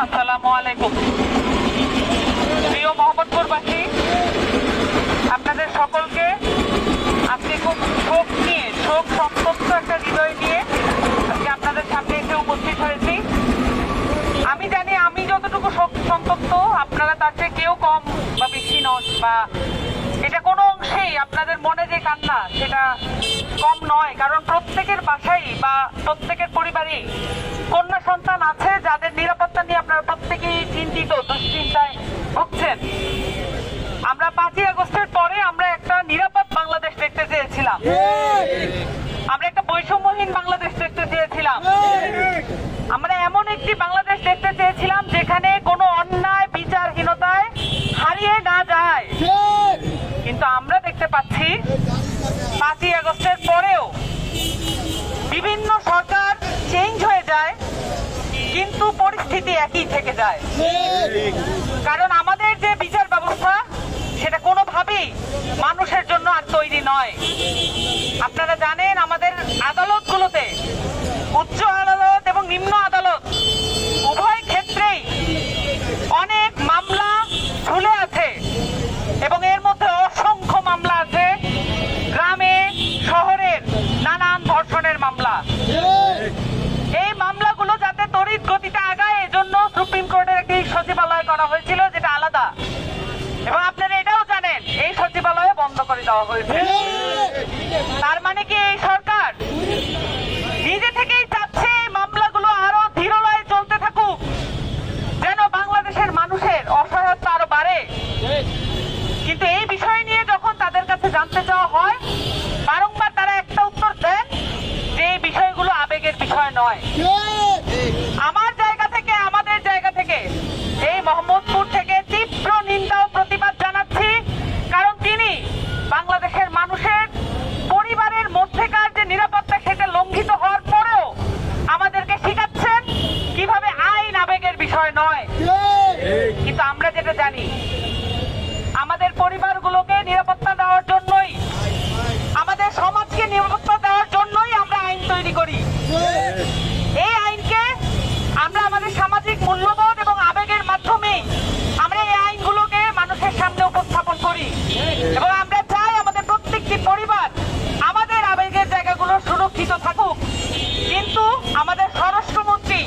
আসসালামু আলাইকুম। প্রিয় মোহাম্মদপুরবাসী, আপনাদের সকলকে আজকে খুব শোক নিয়ে, শোক সন্তপ্ত একটা হৃদয় নিয়ে আজকে আপনাদের সামনে এসে উপস্থিত হয়েছি। আমি জানি আমি যতটুকু শোক সন্তপ্ত, আপনারা তার চেয়ে কেউ কম বা বেশি নন, বা এটা কোনো অংশেই আপনাদের মনে যে কান্না সেটা কম নয়। কারণ প্রত্যেকের বাসায় বা প্রত্যেকের পরিবারেই কন্যা সন্তান আছে যাদের নিরাপত্তা নিয়ে আপনারা প্রত্যেকেই চিন্তিত, দুশ্চিন্তায় ভুগছেন। আমরা 5ই আগস্টের পরে আমরা একটা নিরাপদ বাংলাদেশ দেখতে চেয়েছিলাম, আমরা একটা বৈষম্যহীন বাংলাদেশ দেখতে চেয়েছিলাম, আমরা এমন একটি বাংলাদেশ দেখতে চেয়েছিলাম যেখানে কোনো অন্যায় বিচারহীনতায় হারিয়ে না যায়। কিন্তু আমরা দেখতে পাচ্ছি 5ই আগস্টের পরেও বিভিন্ন সরকার চেঞ্জ হয়ে যায় কিন্তু পরিস্থিতি একই থেকে যায়। কারণ আমাদের যে বিচার ব্যবস্থা সেটা কোনোভাবেই মানুষের জন্য আর তৈরি নয়। আপনারা জানেন আমাদের আদালতগুলোতে, উচ্চ আদালত এবং নিম্ন আদালত উভয় ক্ষেত্রেই অনেক মামলা ঝুলে আছে এবং এর মধ্যে অসংখ্য মামলা আছে গ্রামে শহরের নানান ধর্ষণের মামলা। এই মামলাগুলো যাতে তড়িৎ গতিতে আগায় এজন্য সুপ্রিম কোর্টের একটি সচিবালয় করা হয়েছিল, যেটা আলাদা, এবং আপনারা এটাও জানেন এই সচিবালয়ে বন্ধ করে দেওয়া হয়েছে। তার মানে কি এই সরকার নিজে থেকেই চাচ্ছে এই মামলাগুলো আরো ধীরলয়ে চলতে থাকুক, যেন বাংলাদেশের মানুষের অসহায়তা আরো বাড়ে। কিন্তু এই বিষয় নিয়ে যখন তাদের কাছে জানতে চাওয়া হয়, বারংবার তারা একটা উত্তর দেন যে এই বিষয়গুলো আবেগের বিষয় নয়। আমার জায়গা থেকে, আমাদের জায়গা থেকে, এই মোহাম্মদপুর থেকে তীব্র নিন্দা ও প্রতিবাদ জানাচ্ছি। কারণ তিনি বাংলাদেশের মানুষের পরিবারের মধ্যেকার যে নিরাপত্তা সেটা লঙ্ঘিত হওয়ার পরেও আমাদেরকে শিখাচ্ছেন কিভাবে আইন আবেগের বিষয় নয়। কিন্তু আমরা যেটা জানি, আমাদের পরিবারগুলোকে নিরাপত্তা দেওয়ার জন্যই, আমাদের সমাজকে নিরাপত্তা দেওয়ার জন্যই আমরা আইন তৈরি করি। এই আইনকে আমরা আমাদের সামাজিক মূল্যবোধ এবং আবেগের মাধ্যমে আমরা এই আইনগুলোকে মানুষের সামনে উপস্থাপন করি এবং আমরা চাই আমাদের প্রত্যেকটি পরিবার আমাদের আবেগের জায়গাগুলো সুরক্ষিত থাকুক। কিন্তু আমাদের স্বরাষ্ট্রমন্ত্রী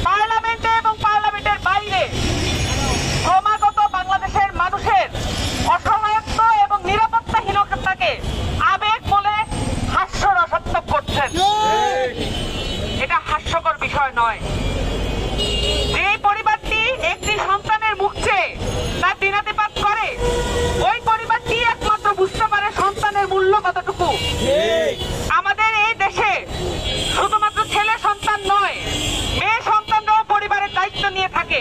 পার্লামেন্টে এবং পার্লামেন্টের বাইরে ক্রমাগত বাংলাদেশের মানুষের অসহায়ত্ব এবং নিরাপত্তাহীনতাকে আবেগ বলে হাস্যরসাত্মক করছেন। এটা হাস্যকর বিষয় নয়। যে পরিবারটি একটি সন্তানের মুখ চেয়ে তার দিনাতিপাত করে, ওই পরিবারটি একমাত্র বুঝতে পারে সন্তানের মূল্য কতটুকু। আমাদের এই দেশে শুধুমাত্র ছেলে সন্তান নয়, মেয়ে সন্তানরাও পরিবারের দায়িত্ব নিয়ে থাকে।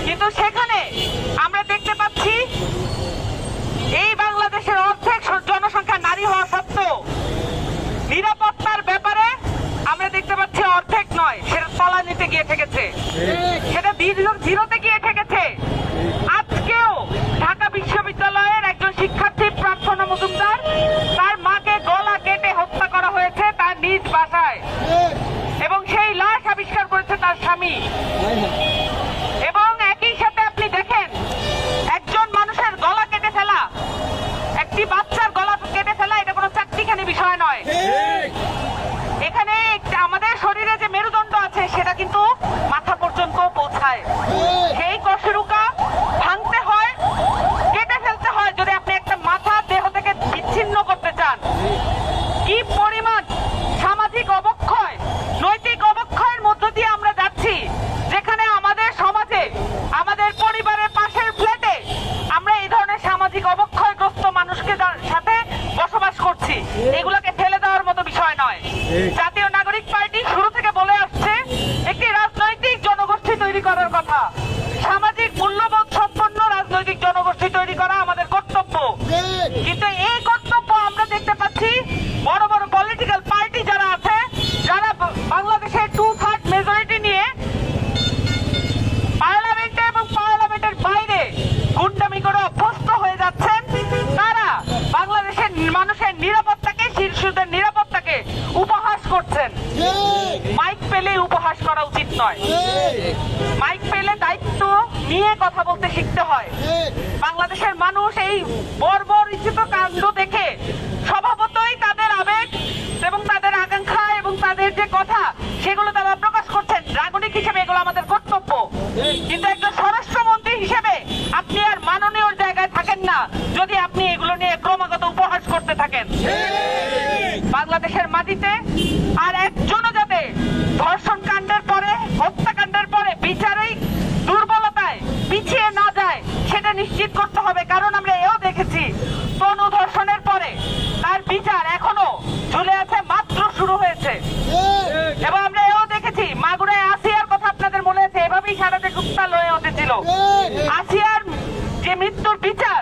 কিন্তু সেখানে আমরা দেখতে পাচ্ছি এই বাংলাদেশের অর্ধেক জনসংখ্যা নারী হওয়া সত্ত্বেও নিরাপত্তার ব্যাপারে আমরা দেখতে পাচ্ছি অর্ধেক নয়, সেটা তলানিতে গিয়ে ঠেকেছে, সেটা জিরোতে গিয়ে ঠেকেছে। আজকেও ঢাকা বিশ্ববিদ্যালয়ের একজন শিক্ষার্থী প্রার্থনা মজুমদার, তার মাকে গলা কেটে হত্যা করা হয়েছে তার নিজ বাসায়, এবং সেই লাশ আবিষ্কার করেছে তার স্বামী। এবং একই সাথে আপনি দেখেন একজন মানুষের গলা কেটে ফেলা, একটি বাচ্চার গলা কেটে ফেলা, এটা কোনো চাকরিখানি বিষয় নয়। এখানে আমাদের শরীরে যে মেরুদণ্ড আছে সেটা কিন্তু মাথা পর্যন্ত পৌঁছায়। সেই কশেরুকা ভাঙতে হয়, কেটে ফেলতে হয় যদি আপনি একটা মাথা দেহ থেকে বিচ্ছিন্ন করতে চান। কি পরিমাণ সামাজিক অবক্ষয়, নৈতিক অবক্ষয়ের মধ্য দিয়ে আমরা যাচ্ছি, যেখানে আমাদের সমাজে, আমাদের পরিবারের পাশের ফ্ল্যাটে আমরা এই ধরনের সামাজিক অবক্ষয়গ্রস্ত মানুষকে সাথে বসবাস করছি। এগুলোকে ফেলে দেওয়ার মতো বিষয় নয়। জাতীয় নাগরিক পার্টি শুরু থেকে বলে আসছে একটি রাজনৈতিক জনগোষ্ঠী তৈরি করার কথা। সামাজিক মূল্যবোধ সম্পন্ন রাজনৈতিক জনগোষ্ঠী তৈরি করা আমাদের কর্তব্য। কিন্তু এই কর্তব্য আমরা দেখতে পাচ্ছি বড় বড় পলিটিক্যাল পার্টি যারা আছে, যারা বাংলাদেশের 2/3 মেজরিটি নিয়ে পার্লামেন্টে এবং পার্লামেন্টের বাইরে গুন্ডামি করে অভ্যস্ত হয়ে যাচ্ছেন, তারা বাংলাদেশের মানুষের নিরাপত্তাকে, শিশুদের নিরাপত্তাকে উপহাস করছেন। মাইক পেলে উপহাস করা উচিত নয়। মাইক পেলে দায়িত্ব নিয়ে কথা বলতে শিখতে হয়। বাংলাদেশের মানুষ এই বর্বরিচিত কাণ্ড দেখে স্বভাবতই তাদের আবেগ এবং তাদের আকাঙ্ক্ষা এবং তাদের যে কথা সেগুলো তারা প্রকাশ করছেন। নাগরিক হিসেবে এগুলো আমাদের কর্তব্য, কিন্তু একজন স্বরাষ্ট্রমন্ত্রী হিসেবে আপনি আর মাননীয় জায়গায় থাকেন না যদি আপনি এগুলো নিয়ে ক্রমাগত উপহাস করতে থাকেন। বাংলাদেশের মাটিতে আর একজনও যাতে ধর্ষণ কাণ্ডের পরে, হত্যাকাণ্ডের পরে বিচারিক দুর্বলতায় পিছিয়ে না যায় সেটা নিশ্চিত করতে হবে। কারণ আমরা এও দেখেছি তনু ধর্ষণের পরে তার বিচার এখনো ঝুলে আছে, মাত্র শুরু হয়েছে। এবং আমরা এও দেখেছি মাগুরায় আসিয়ার কথা আপনাদের মনে আছে, এভাবেই সারা দেশ উত্তাল হয়ে উঠেছিল। আসিয়ার যে মৃত্যুর বিচার